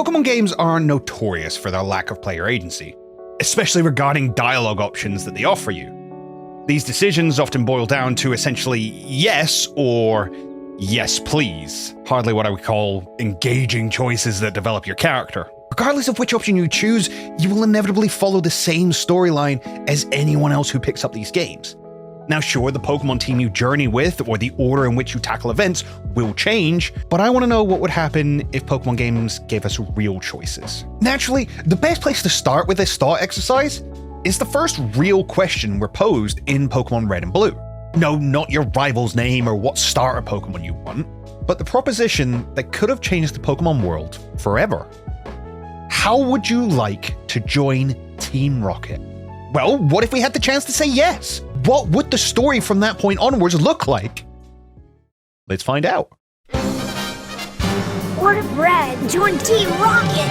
Pokemon games are notorious for their lack of player agency, especially regarding dialogue options that they offer you. These decisions often boil down to essentially yes or yes please, hardly what I would call engaging choices that develop your character. Regardless of which option you choose, you will inevitably follow the same storyline as anyone else who picks up these games. Now sure, the Pokemon team you journey with or the order in which you tackle events will change, but I want to know what would happen if Pokemon games gave us real choices. Naturally, the best place to start with this thought exercise is the first real question we're posed in Pokemon Red and Blue. No, not your rival's name or what starter Pokemon you want, but the proposition that could have changed the Pokemon world forever. How would you like to join Team Rocket? Well, what if we had the chance to say yes? What would the story from that point onwards look like? Let's find out. What if Red joined Team Rocket?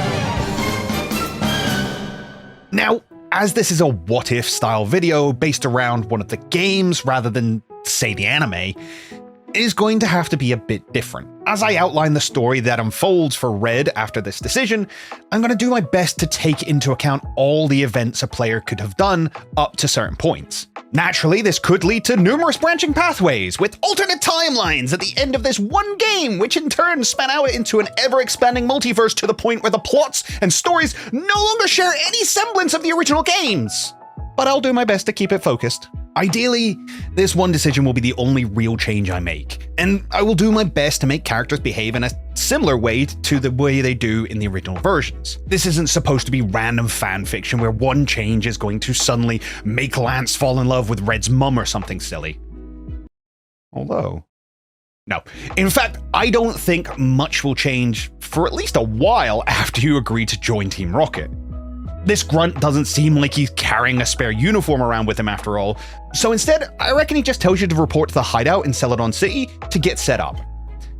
Now, as this is a what-if style video based around one of the games rather than, say, the anime, it is going to have to be a bit different. As I outline the story that unfolds for Red after this decision, I'm going to do my best to take into account all the events a player could have done up to certain points. Naturally, this could lead to numerous branching pathways, with alternate timelines at the end of this one game, which in turn span out into an ever-expanding multiverse to the point where the plots and stories no longer share any semblance of the original games. But I'll do my best to keep it focused. Ideally, this one decision will be the only real change I make, and I will do my best to make characters behave in a similar way to the way they do in the original versions. This isn't supposed to be random fan fiction where one change is going to suddenly make Lance fall in love with Red's mum or something silly. Although, no. In fact, I don't think much will change for at least a while after you agree to join Team Rocket. This grunt doesn't seem like he's carrying a spare uniform around with him after all, so instead, I reckon he just tells you to report to the hideout in Celadon City to get set up.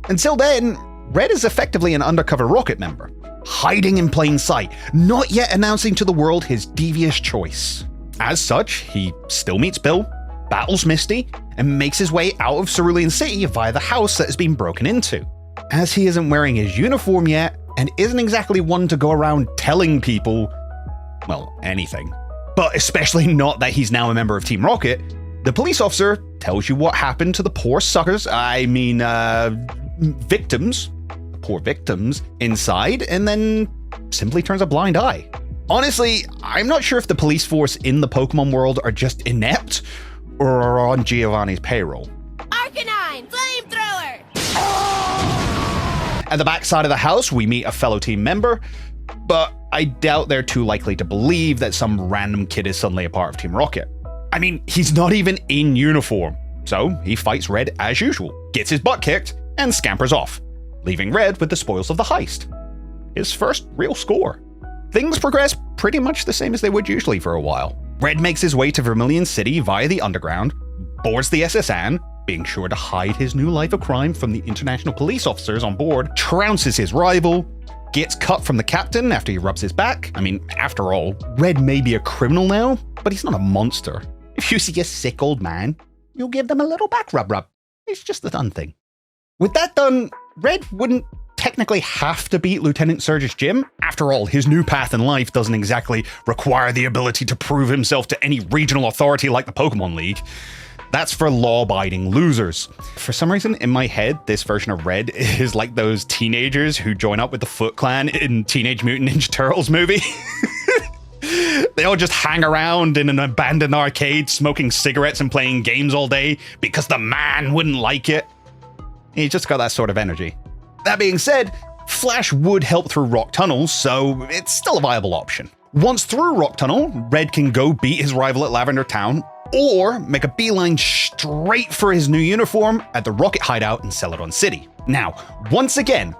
Until then, Red is effectively an undercover Rocket member, hiding in plain sight, not yet announcing to the world his devious choice. As such, he still meets Bill, battles Misty, and makes his way out of Cerulean City via the house that has been broken into. As he isn't wearing his uniform yet, and isn't exactly one to go around telling people, well, anything, but especially not that he's now a member of Team Rocket, the police officer tells you what happened to the poor suckers, victims, poor victims inside, and then simply turns a blind eye. Honestly, I'm not sure if the police force in the Pokemon world are just inept or are on Giovanni's payroll. Arcanine, flamethrower! At the back side of the house, we meet a fellow team member, but I doubt they're too likely to believe that some random kid is suddenly a part of Team Rocket. I mean, he's not even in uniform, so he fights Red as usual, gets his butt kicked, and scampers off, leaving Red with the spoils of the heist. His first real score. Things progress pretty much the same as they would usually for a while. Red makes his way to Vermilion City via the underground, boards the SS Anne, being sure to hide his new life of crime from the international police officers on board, trounces his rival, gets cut from the captain after he rubs his back. I mean, after all, Red may be a criminal now, but he's not a monster. If you see a sick old man, you'll give them a little back rub. It's just the done thing. With that done, Red wouldn't technically have to beat Lieutenant Surge's gym. After all, his new path in life doesn't exactly require the ability to prove himself to any regional authority like the Pokemon League. That's for law-abiding losers. For some reason, in my head, this version of Red is like those teenagers who join up with the Foot Clan in Teenage Mutant Ninja Turtles movie. They all just hang around in an abandoned arcade, smoking cigarettes and playing games all day because the man wouldn't like it. He's just got that sort of energy. That being said, Flash would help through rock tunnels, so it's still a viable option. Once through Rock Tunnel, Red can go beat his rival at Lavender Town, or make a beeline straight for his new uniform at the Rocket hideout in Celadon City. Now, once again,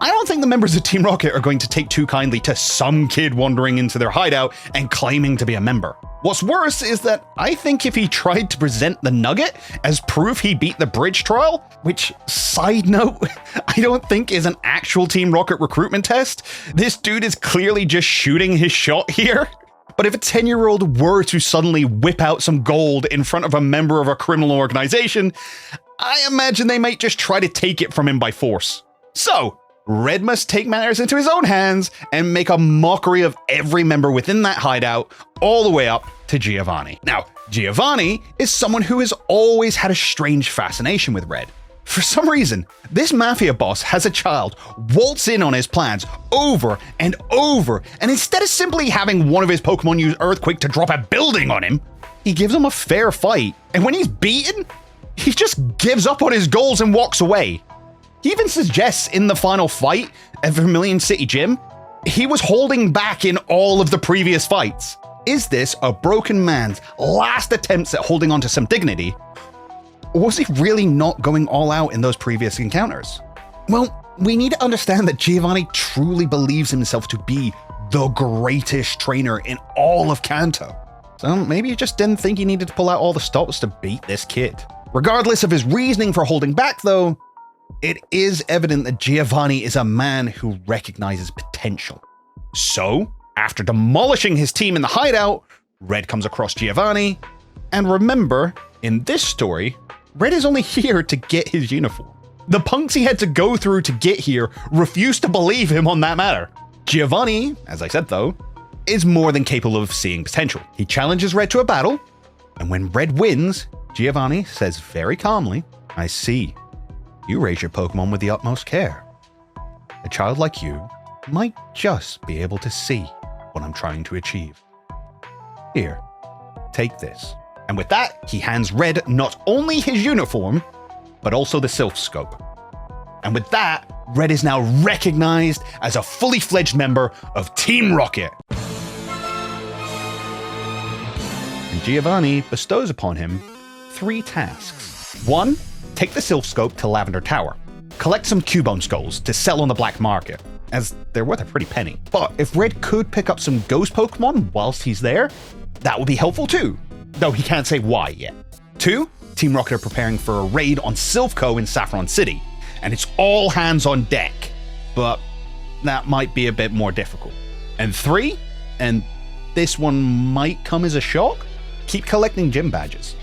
I don't think the members of Team Rocket are going to take too kindly to some kid wandering into their hideout and claiming to be a member. What's worse is that I think if he tried to present the nugget as proof he beat the bridge trial, which, side note, I don't think is an actual Team Rocket recruitment test, this dude is clearly just shooting his shot here. But if a 10-year-old were to suddenly whip out some gold in front of a member of a criminal organization, I imagine they might just try to take it from him by force. So, Red must take matters into his own hands and make a mockery of every member within that hideout, all the way up to Giovanni. Now, Giovanni is someone who has always had a strange fascination with Red. For some reason, this mafia boss has a child waltz in on his plans over and over, and instead of simply having one of his Pokemon use Earthquake to drop a building on him, he gives him a fair fight, and when he's beaten, he just gives up on his goals and walks away. He even suggests in the final fight at Vermilion City Gym, he was holding back in all of the previous fights. Is this a broken man's last attempts at holding on to some dignity? Or was he really not going all out in those previous encounters? Well, we need to understand that Giovanni truly believes himself to be the greatest trainer in all of Kanto. So maybe he just didn't think he needed to pull out all the stops to beat this kid. Regardless of his reasoning for holding back though, it is evident that Giovanni is a man who recognizes potential. So, after demolishing his team in the hideout, Red comes across Giovanni, and remember, in this story, Red is only here to get his uniform. The punks he had to go through to get here refused to believe him on that matter. Giovanni, as I said though, is more than capable of seeing potential. He challenges Red to a battle, and when Red wins, Giovanni says very calmly, "I see. You raise your Pokemon with the utmost care. A child like you might just be able to see what I'm trying to achieve. Here, take this." And with that, he hands Red not only his uniform, but also the Silph Scope. And with that, Red is now recognized as a fully fledged member of Team Rocket. And Giovanni bestows upon him 3 tasks. 1, take the Silph Scope to Lavender Tower. Collect some Cubone skulls to sell on the black market, as they're worth a pretty penny. But if Red could pick up some ghost Pokemon whilst he's there, that would be helpful too, though he can't say why yet. 2, Team Rocket are preparing for a raid on Silph Co in Saffron City, and it's all hands on deck, but that might be a bit more difficult. And 3, and this one might come as a shock, keep collecting gym badges.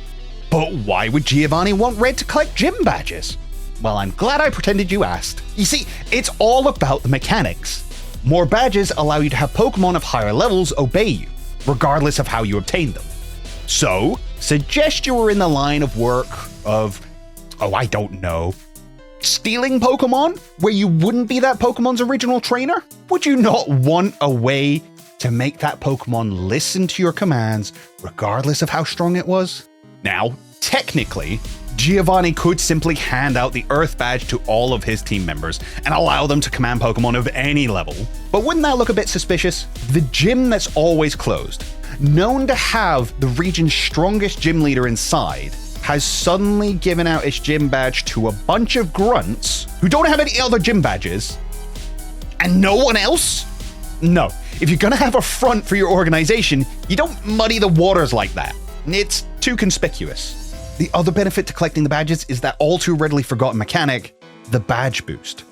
But why would Giovanni want Red to collect gym badges? Well, I'm glad I pretended you asked. You see, it's all about the mechanics. More badges allow you to have Pokemon of higher levels obey you, regardless of how you obtain them. So, suggest you were in the line of work of, I don't know, stealing Pokemon, where you wouldn't be that Pokemon's original trainer? Would you not want a way to make that Pokemon listen to your commands, regardless of how strong it was? Now, technically, Giovanni could simply hand out the Earth Badge to all of his team members and allow them to command Pokemon of any level. But wouldn't that look a bit suspicious? The gym that's always closed, known to have the region's strongest gym leader inside, has suddenly given out its gym badge to a bunch of grunts who don't have any other gym badges, and no one else? No, if you're gonna have a front for your organization, you don't muddy the waters like that. It's too conspicuous. The other benefit to collecting the badges is that all too readily forgotten mechanic, the badge boost.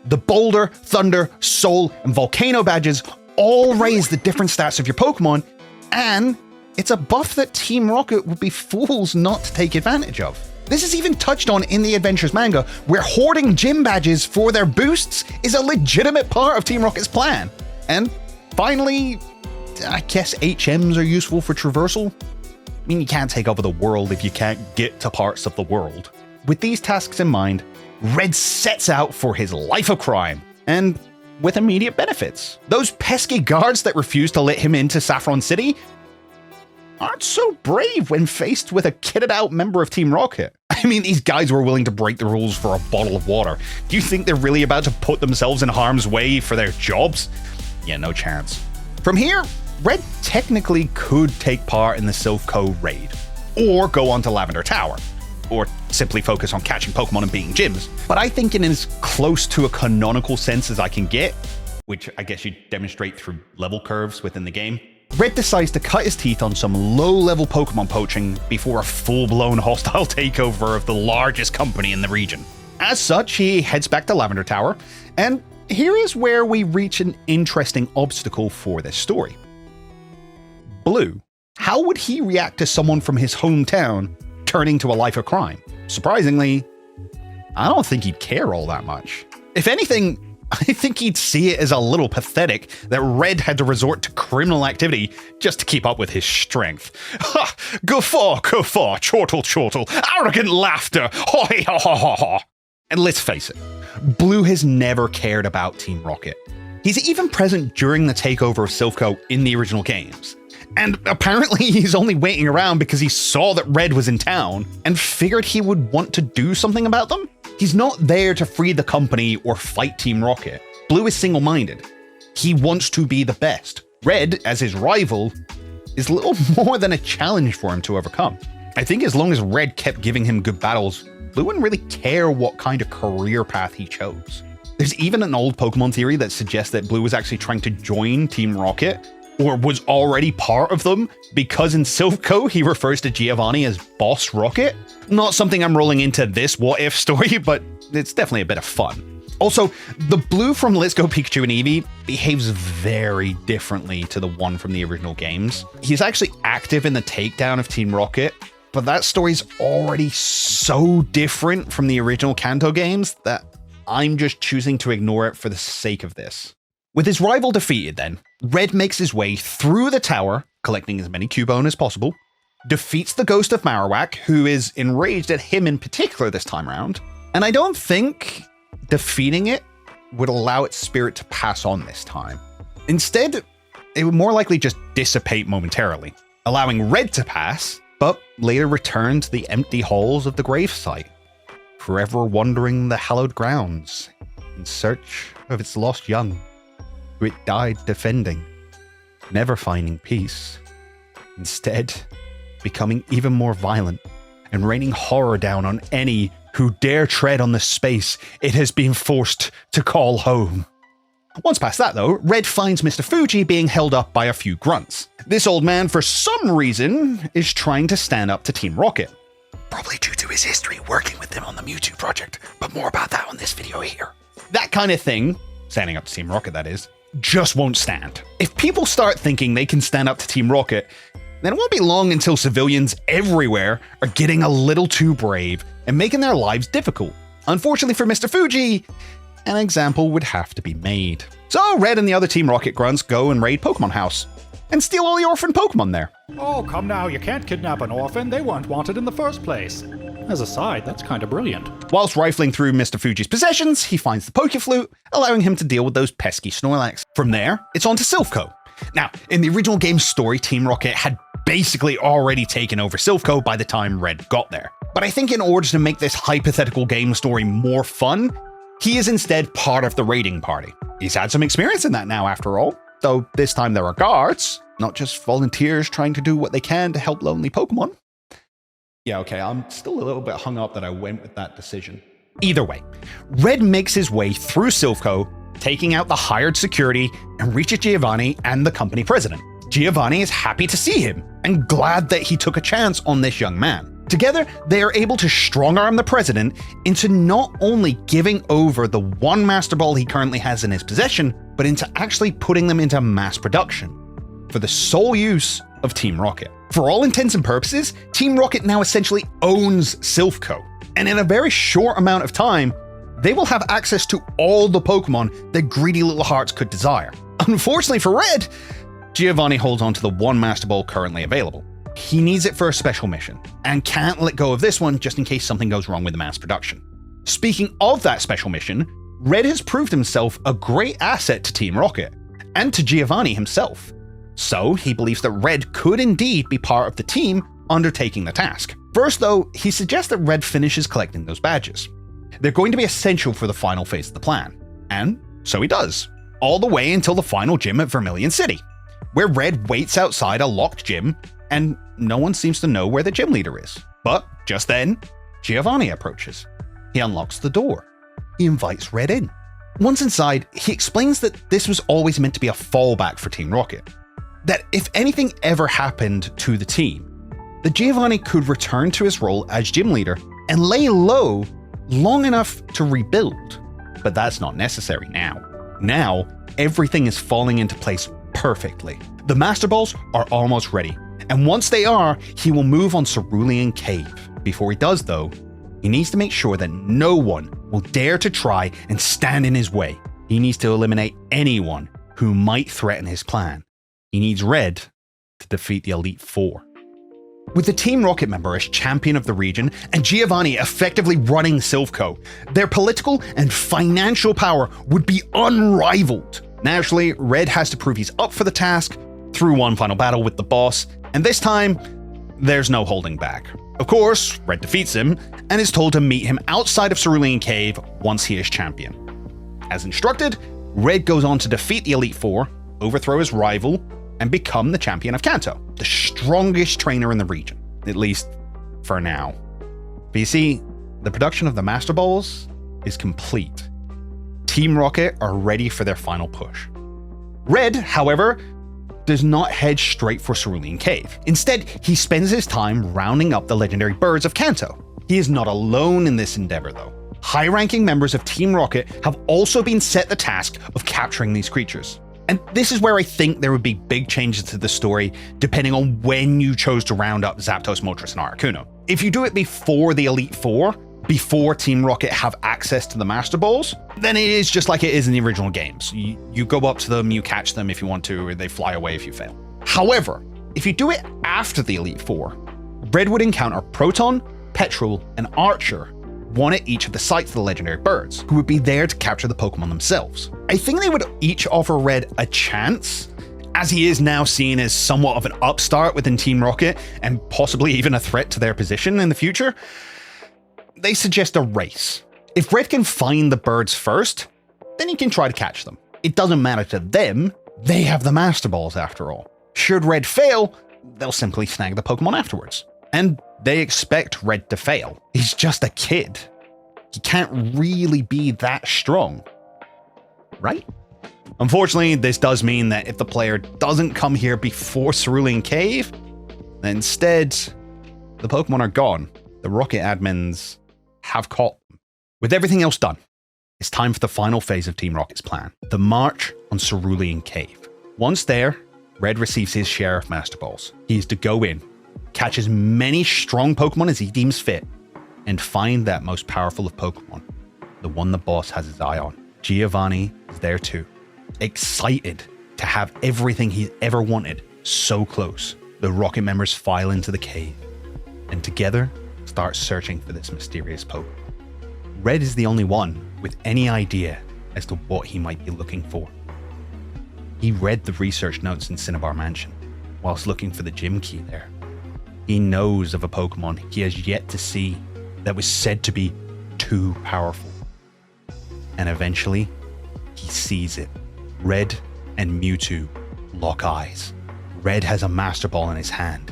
The Boulder, Thunder, Soul, and Volcano badges all raise the different stats of your Pokemon, and it's a buff that Team Rocket would be fools not to take advantage of. This is even touched on in the Adventures manga, where hoarding gym badges for their boosts is a legitimate part of Team Rocket's plan. And finally, I guess HMs are useful for traversal. I mean, you can't take over the world if you can't get to parts of the world. With these tasks in mind, Red sets out for his life of crime, and with immediate benefits. Those pesky guards that refuse to let him into Saffron City aren't so brave when faced with a kitted out member of Team Rocket. I mean, these guys were willing to break the rules for a bottle of water. Do you think they're really about to put themselves in harm's way for their jobs? Yeah, no chance. From here, Red technically could take part in the Silph Co raid, or go on to Lavender Tower, or simply focus on catching Pokemon and beating gyms. But I think in as close to a canonical sense as I can get, which I guess you demonstrate through level curves within the game, Red decides to cut his teeth on some low-level Pokemon poaching before a full-blown hostile takeover of the largest company in the region. As such, he heads back to Lavender Tower, and here is where we reach an interesting obstacle for this story. Blue. How would he react to someone from his hometown turning to a life of crime? Surprisingly, I don't think he'd care all that much. If anything, I think he'd see it as a little pathetic that Red had to resort to criminal activity just to keep up with his strength. Ha! Guffaw, chortle, arrogant laughter, ha. And let's face it, Blue has never cared about Team Rocket. He's even present during the takeover of Silph Co in the original games. And apparently he's only waiting around because he saw that Red was in town and figured he would want to do something about them. He's not there to free the company or fight Team Rocket. Blue is single-minded. He wants to be the best. Red, as his rival, is little more than a challenge for him to overcome. I think as long as Red kept giving him good battles, Blue wouldn't really care what kind of career path he chose. There's even an old Pokemon theory that suggests that Blue was actually trying to join Team Rocket, or was already part of them, because in Silph Co he refers to Giovanni as Boss Rocket. Not something I'm rolling into this what-if story, but it's definitely a bit of fun. Also, the Blue from Let's Go Pikachu and Eevee behaves very differently to the one from the original games. He's actually active in the takedown of Team Rocket, but that story's already so different from the original Kanto games that I'm just choosing to ignore it for the sake of this. With his rival defeated then, Red makes his way through the tower, collecting as many Cubone as possible, defeats the ghost of Marowak, who is enraged at him in particular this time around, and I don't think defeating it would allow its spirit to pass on this time. Instead, it would more likely just dissipate momentarily, allowing Red to pass, but later return to the empty halls of the gravesite, forever wandering the hallowed grounds in search of its lost young, who it died defending, never finding peace, instead becoming even more violent and raining horror down on any who dare tread on the space it has been forced to call home. Once past that though, Red finds Mr. Fuji being held up by a few grunts. This old man, for some reason, is trying to stand up to Team Rocket. Probably due to his history working with them on the Mewtwo project, but more about that on this video here. That kind of thing, standing up to Team Rocket that is, just won't stand. If people start thinking they can stand up to Team Rocket, then it won't be long until civilians everywhere are getting a little too brave and making their lives difficult. Unfortunately for Mr. Fuji, an example would have to be made. So Red and the other Team Rocket grunts go and raid Pokemon House and steal all the orphan Pokemon there. Oh, come now, you can't kidnap an orphan. They weren't wanted in the first place. As a side, that's kind of brilliant. Whilst rifling through Mr. Fuji's possessions, he finds the Pokeflute, allowing him to deal with those pesky Snorlax. From there, it's on to Silph Co. Now, in the original game's story, Team Rocket had basically already taken over Silph Co by the time Red got there. But I think in order to make this hypothetical game story more fun, he is instead part of the raiding party. He's had some experience in that now after all, though this time there are guards, not just volunteers trying to do what they can to help lonely Pokemon. Yeah, okay, I'm still a little bit hung up that I went with that decision. Either way, Red makes his way through Silph Co, taking out the hired security and reaches Giovanni and the company president. Giovanni is happy to see him and glad that he took a chance on this young man. Together, they are able to strong-arm the president into not only giving over the one Master Ball he currently has in his possession, but into actually putting them into mass production for the sole use of Team Rocket. For all intents and purposes, Team Rocket now essentially owns Silph Co, and in a very short amount of time, they will have access to all the Pokemon that greedy little hearts could desire. Unfortunately for Red, Giovanni holds on to the one Master Ball currently available. He needs it for a special mission, and can't let go of this one just in case something goes wrong with the mass production. Speaking of that special mission, Red has proved himself a great asset to Team Rocket, and to Giovanni himself. So he believes that Red could indeed be part of the team undertaking the task. First though, he suggests that Red finishes collecting those badges. They're going to be essential for the final phase of the plan, and so he does, all the way until the final gym at Vermilion City, where Red waits outside a locked gym, and no one seems to know where the gym leader is. But just then, Giovanni approaches. He unlocks the door. He invites Red in. Once inside, he explains that this was always meant to be a fallback for Team Rocket. That if anything ever happened to the team, that Giovanni could return to his role as gym leader and lay low long enough to rebuild. But that's not necessary now. Now, everything is falling into place perfectly. The Master Balls are almost ready, and once they are, he will move on Cerulean Cave. Before he does though, he needs to make sure that no one will dare to try and stand in his way. He needs to eliminate anyone who might threaten his plan. He needs Red to defeat the Elite Four. With the Team Rocket member as champion of the region and Giovanni effectively running Silph Co, their political and financial power would be unrivaled. Naturally, Red has to prove he's up for the task through one final battle with the boss, and this time, there's no holding back. Of course, Red defeats him and is told to meet him outside of Cerulean Cave once he is champion. As instructed, Red goes on to defeat the Elite Four, overthrow his rival, and become the champion of Kanto, the strongest trainer in the region, at least for now. But you see, the production of the Master Balls is complete. Team Rocket are ready for their final push. Red, however, does not head straight for Cerulean Cave. Instead, he spends his time rounding up the legendary birds of Kanto. He is not alone in this endeavor, though. High-ranking members of Team Rocket have also been set the task of capturing these creatures. And this is where I think there would be big changes to the story depending on when you chose to round up Zapdos, Moltres, and Articuno. If you do it before the Elite Four, before Team Rocket have access to the Master Balls, then it is just like it is in the original games. You go up to them, you catch them if you want to, or they fly away if you fail. However, if you do it after the Elite Four, Red would encounter Proton, Petrel, and Archer, one at each of the sites of the legendary birds, who would be there to capture the Pokemon themselves. I think they would each offer Red a chance, as he is now seen as somewhat of an upstart within Team Rocket, and possibly even a threat to their position in the future. They suggest a race. If Red can find the birds first, then he can try to catch them. It doesn't matter to them, they have the Master Balls after all. Should Red fail, they'll simply snag the Pokemon afterwards. And they expect Red to fail. He's just a kid. He can't really be that strong, right? Unfortunately, this does mean that if the player doesn't come here before Cerulean Cave, then instead, the Pokemon are gone. The Rocket admins have caught them. With everything else done, it's time for the final phase of Team Rocket's plan, the march on Cerulean Cave. Once there, Red receives his share of Master Balls. He is to go in, catch as many strong Pokemon as he deems fit, and find that most powerful of Pokemon, the one the boss has his eye on. Giovanni is there too, excited to have everything he's ever wanted so close. The Rocket members file into the cave, and together start searching for this mysterious Pokemon. Red is the only one with any idea as to what he might be looking for. He read the research notes in Cinnabar Mansion whilst looking for the gym key there. He knows of a Pokemon he has yet to see that was said to be too powerful. And eventually, he sees it. Red and Mewtwo lock eyes. Red has a Master Ball in his hand.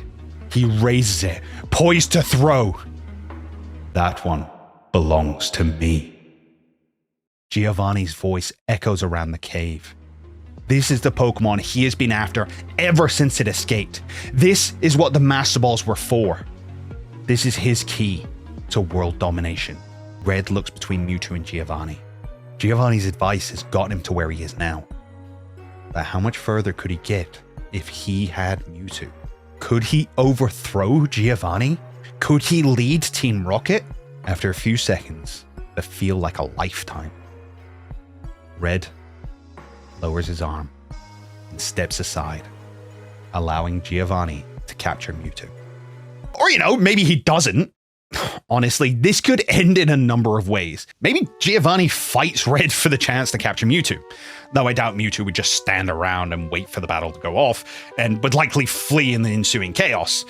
He raises it, poised to throw. That one belongs to me. Giovanni's voice echoes around the cave. This is the Pokemon he has been after ever since it escaped. This is what the Master Balls were for. This is his key to world domination. Red looks between Mewtwo and Giovanni. Giovanni's advice has gotten him to where he is now. But how much further could he get if he had Mewtwo? Could he overthrow Giovanni? Could he lead Team Rocket? After a few seconds that feel like a lifetime, Red lowers his arm and steps aside, allowing Giovanni to capture Mewtwo. Or, maybe he doesn't. Honestly, this could end in a number of ways. Maybe Giovanni fights Red for the chance to capture Mewtwo, though I doubt Mewtwo would just stand around and wait for the battle to go off, and would likely flee in the ensuing chaos,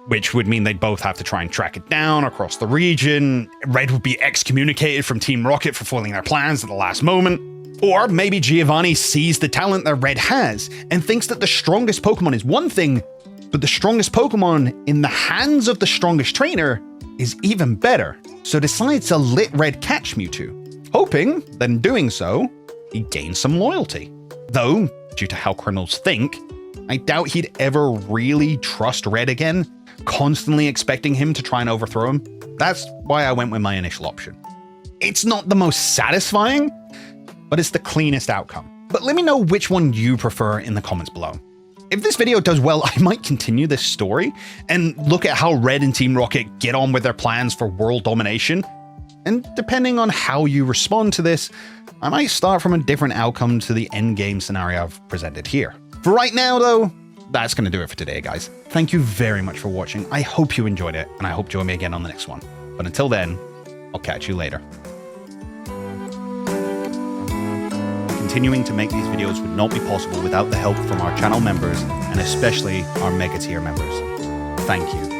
which would mean they'd both have to try and track it down across the region. Red would be excommunicated from Team Rocket for foiling their plans at the last moment. Or maybe Giovanni sees the talent that Red has and thinks that the strongest Pokemon is one thing, but the strongest Pokemon in the hands of the strongest trainer is even better, so decides to let Red catch Mewtwo, hoping that in doing so, he gains some loyalty. Though, due to how criminals think, I doubt he'd ever really trust Red again, constantly expecting him to try and overthrow him. That's why I went with my initial option. It's not the most satisfying, but it's the cleanest outcome. But let me know which one you prefer in the comments below. If this video does well, I might continue this story and look at how Red and Team Rocket get on with their plans for world domination. And depending on how you respond to this, I might start from a different outcome to the endgame scenario I've presented here. For right now, though, that's going to do it for today, guys. Thank you very much for watching. I hope you enjoyed it, and I hope you join me again on the next one. But until then, I'll catch you later. Continuing to make these videos would not be possible without the help from our channel members, and especially our Mega Tier members. Thank you.